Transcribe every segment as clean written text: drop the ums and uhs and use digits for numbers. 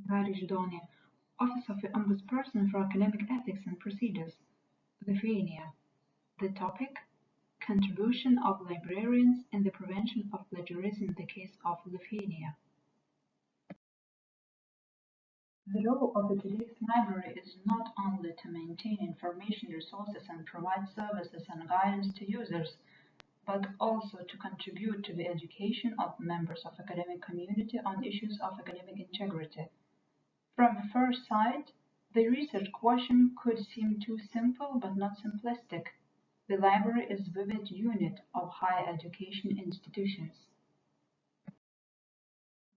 Zidone, Office of the Ombudsperson for Academic Ethics and Procedures, Lithuania. The topic: Contribution of librarians in the prevention of plagiarism in the case of Lithuania. The role of the today's library is not only to maintain information resources and provide services and guidance to users, but also to contribute to the education of members of academic community on issues of academic integrity. From the first sight, the research question could seem too simple but not simplistic. The library is a vivid unit of higher education institutions.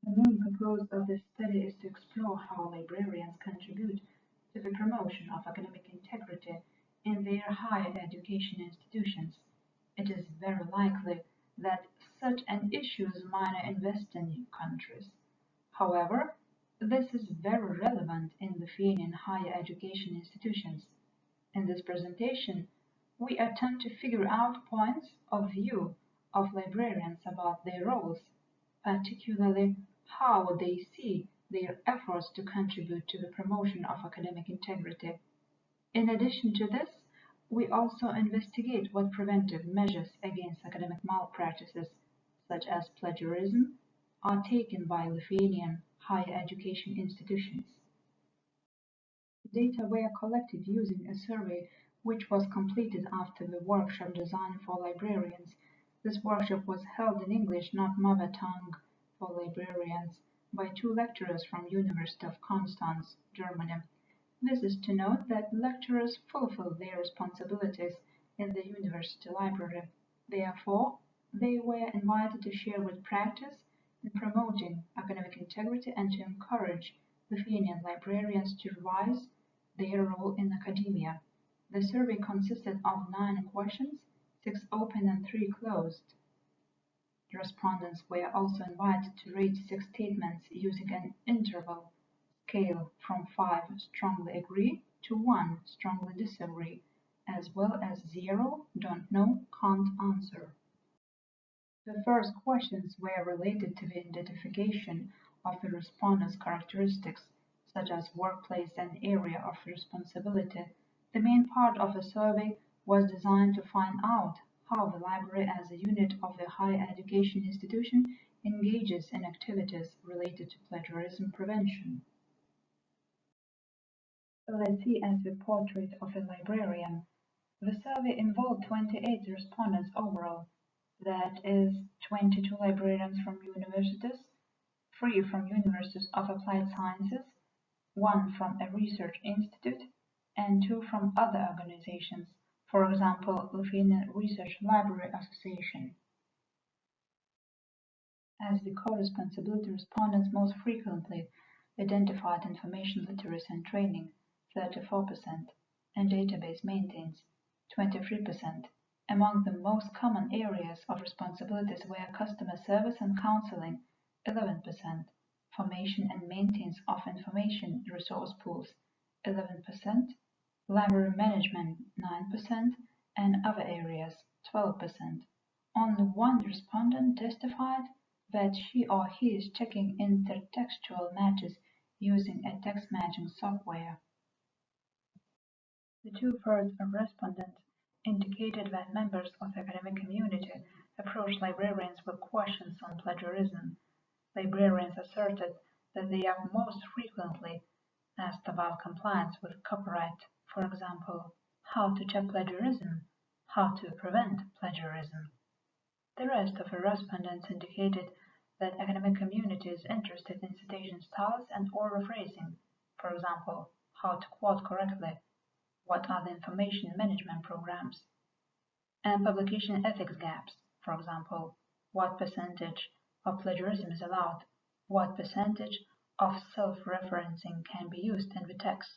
The main purpose of this study is to explore how librarians contribute to the promotion of academic integrity in their higher education institutions. It is very likely that such an issue is minor in Western countries. However, this is very relevant in Lithuanian higher education institutions. In this presentation, we attempt to figure out points of view of librarians about their roles, particularly how they see their efforts to contribute to the promotion of academic integrity. In addition to this, we also investigate what preventive measures against academic malpractices, such as plagiarism, are taken by Lithuanian higher education institutions. Data were collected using a survey which was completed after the workshop designed for librarians. This workshop was held in English, not mother tongue, for librarians by two lecturers from University of Constance, Germany. This is to note that lecturers fulfill their responsibilities in the university library. Therefore, they were invited to share good practice in promoting academic integrity and to encourage Lithuanian librarians to revise their role in academia. The survey consisted of 9 questions, 6 open and 3 closed. The respondents were also invited to rate 6 statements using an interval scale from 5 strongly agree to 1 strongly disagree, as well as 0 don't know, can't answer. The first questions were related to the identification of the respondents' characteristics, such as workplace and area of responsibility. The main part of the survey was designed to find out how the library as a unit of the higher education institution engages in activities related to plagiarism prevention. Let's see as the portrait of a librarian. The survey involved 28 respondents overall. That is 22 librarians from universities, 3 from universities of applied sciences, 1 from a research institute, and 2 from other organizations, for example, Lithuanian Research Library Association. As the co-responsibility respondents most frequently identified information literacy and training, 34%, and database maintenance, 23%. Among the most common areas of responsibilities were customer service and counseling, 11%, formation and maintenance of information resource pools, 11%, library management, 9%, and other areas, 12%. Only 1 respondent testified that she or he is checking intertextual matches using a text matching software. The 2/3 of respondents indicated that members of the academic community approach librarians with questions on plagiarism. Librarians asserted that they are most frequently asked about compliance with copyright, for example, how to check plagiarism, how to prevent plagiarism. The rest of the respondents indicated that academic community is interested in citation styles and oral phrasing, for example, how to quote correctly, what are the information management programs, and publication ethics gaps, for example, what percentage of plagiarism is allowed, what percentage of self-referencing can be used in the text.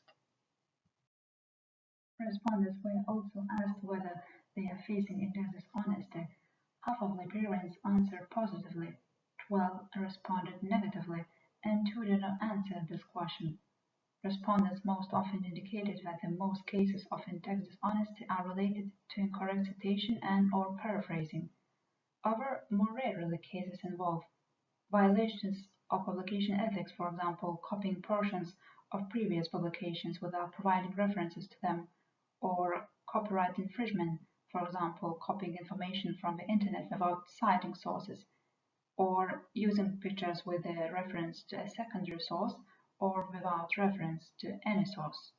Respondents were also asked whether they are facing index dishonesty. Half of librarians answered positively, 12 responded negatively, and 2 did not answer this question. Respondents most often indicated that in most cases of in-text dishonesty are related to incorrect citation and/or paraphrasing. Other, more rarely cases involve violations or publication ethics, for example, copying portions of previous publications without providing references to them, or copyright infringement, for example, copying information from the internet without citing sources, or using pictures with a reference to a secondary source or without reference to any source.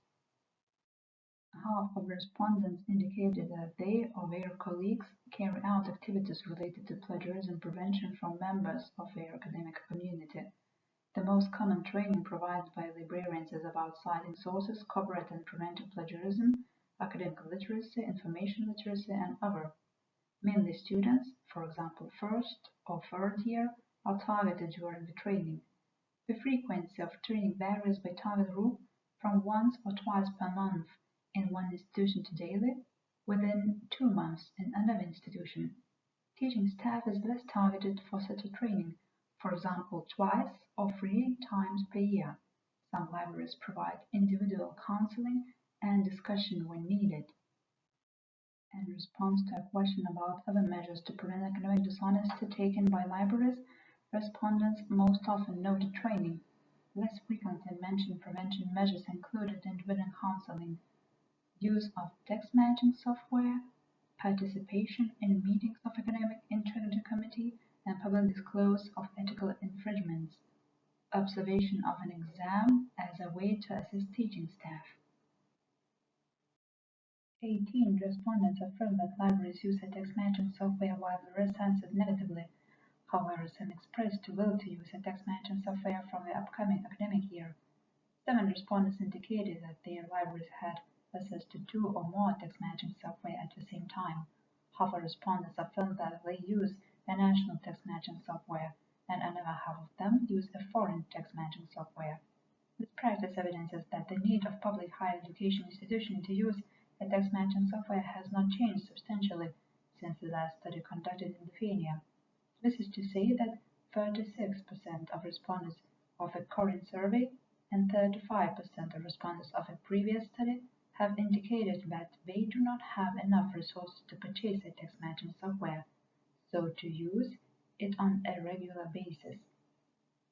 Half of respondents indicated that they or their colleagues carry out activities related to plagiarism prevention from members of their academic community. The most common training provided by librarians is about citing sources, copyright and preventing plagiarism, academic literacy, information literacy, and other. Mainly students, for example first or third year, are targeted during the training. The frequency of training varies by target group from once or twice per month in one institution to daily, within 2 months in another institution. Teaching staff is less targeted for such a training, for example twice or 3 times per year. Some libraries provide individual counseling and discussion when needed. In response to a question about other measures to prevent academic dishonesty taken by libraries, respondents most often noted training. Less frequently mentioned prevention measures included individual counseling, use of text matching software, participation in meetings of academic integrity committee, and public disclosure of ethical infringements, observation of an exam as a way to assist teaching staff. 18 respondents affirmed that libraries use a text matching software while the rest answered negatively. However, some expressed a will to use a text matching software from the upcoming academic year. 7 respondents indicated that their libraries had access to 2 or more text matching software at the same time. Half of respondents affirmed that they use a national text matching software, and another half of them use a foreign text matching software. This practice evidences that the need of public higher education institutions to use a text matching software has not changed substantially since the last study conducted in Lithuania. This is to say that 36% of respondents of a current survey and 35% of respondents of a previous study have indicated that they do not have enough resources to purchase a text matching software, so to use it on a regular basis.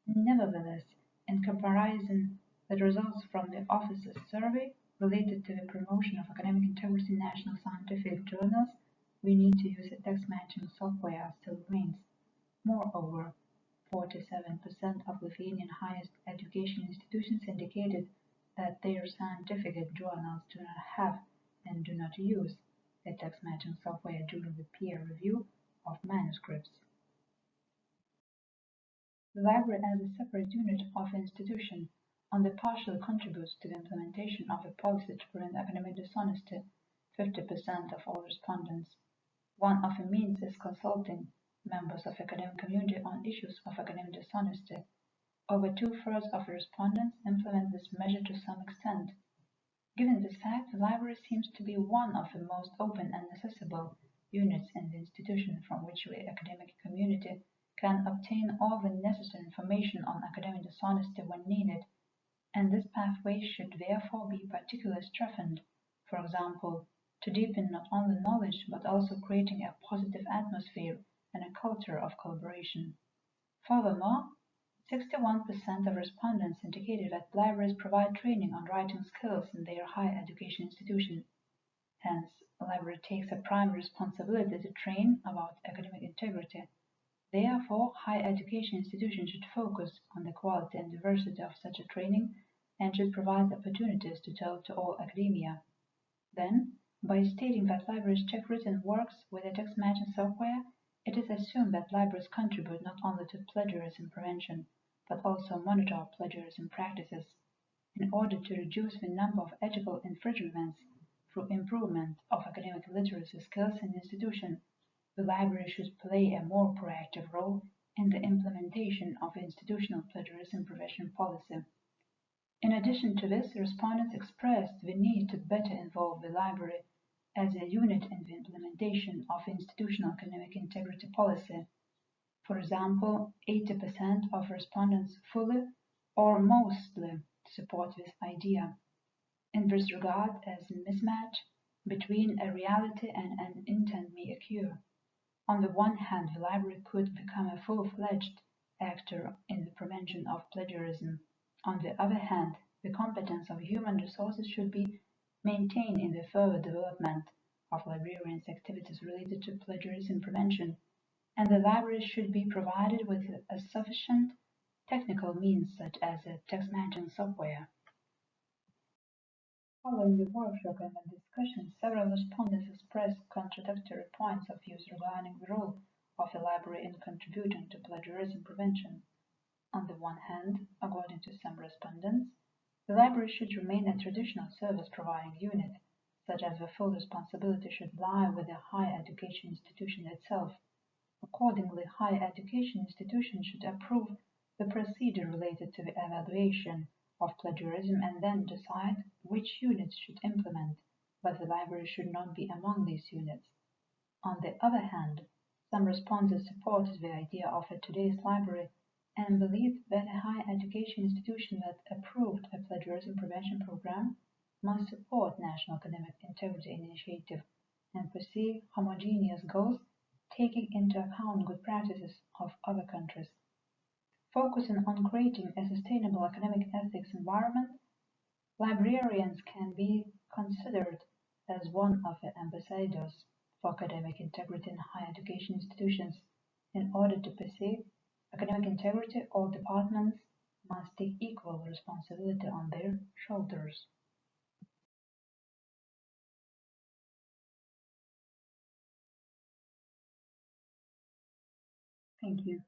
Nevertheless, in comparison, the results from the office's survey related to the promotion of academic integrity in national scientific journals, we need to use a text matching software still remains. Moreover, 47% of Lithuanian highest education institutions indicated that their scientific journals do not have and do not use a text matching software during the peer review of manuscripts. The library as a separate unit of institution only partially contributes to the implementation of a policy to prevent academic dishonesty, 50% of all respondents. One of the means is consulting members of the academic community on issues of academic dishonesty. Over 2/3 of the respondents implement this measure to some extent. Given this fact, the library seems to be one of the most open and accessible units in the institution from which the academic community can obtain all the necessary information on academic dishonesty when needed, and this pathway should therefore be particularly strengthened, for example, to deepen not only knowledge but also creating a positive atmosphere and a culture of collaboration. Furthermore, 61% of respondents indicated that libraries provide training on writing skills in their higher education institution. Hence, a library takes a primary responsibility to train about academic integrity. Therefore, higher education institutions should focus on the quality and diversity of such a training and should provide opportunities to tell to all academia. Then, by stating that libraries check written works with a text matching software, it is assumed that libraries contribute not only to plagiarism prevention, but also monitor plagiarism practices. In order to reduce the number of ethical infringements through improvement of academic literacy skills in the institution, the library should play a more proactive role in the implementation of institutional plagiarism prevention policy. In addition to this, respondents expressed the need to better involve the library as a unit in the implementation of institutional academic integrity policy. For example, 80% of respondents fully or mostly support this idea. In this regard, as a mismatch between a reality and an intent may occur. On the one hand, the library could become a full-fledged actor in the prevention of plagiarism. On the other hand, the competence of human resources should be maintained in the further development of librarians' activities related to plagiarism prevention, and the libraries should be provided with a sufficient technical means such as a text matching software. Following the workshop and the discussion, several respondents expressed contradictory points of view regarding the role of a library in contributing to plagiarism prevention. On the one hand, according to some respondents, the library should remain a traditional service-providing unit, such as the full responsibility should lie with the higher education institution itself. Accordingly, higher education institutions should approve the procedure related to the evaluation of plagiarism and then decide which units should implement, but the library should not be among these units. On the other hand, some respondents supported the idea of a today's library and believed that a higher education institution that approved a plagiarism prevention program must support national academic integrity initiative and pursue homogeneous goals taking into account good practices of other countries. Focusing on creating a sustainable academic ethics environment, librarians can be considered as one of the ambassadors for academic integrity in higher education institutions. In order to pursue academic integrity, all departments must take equal responsibility on their shoulders. Thank you.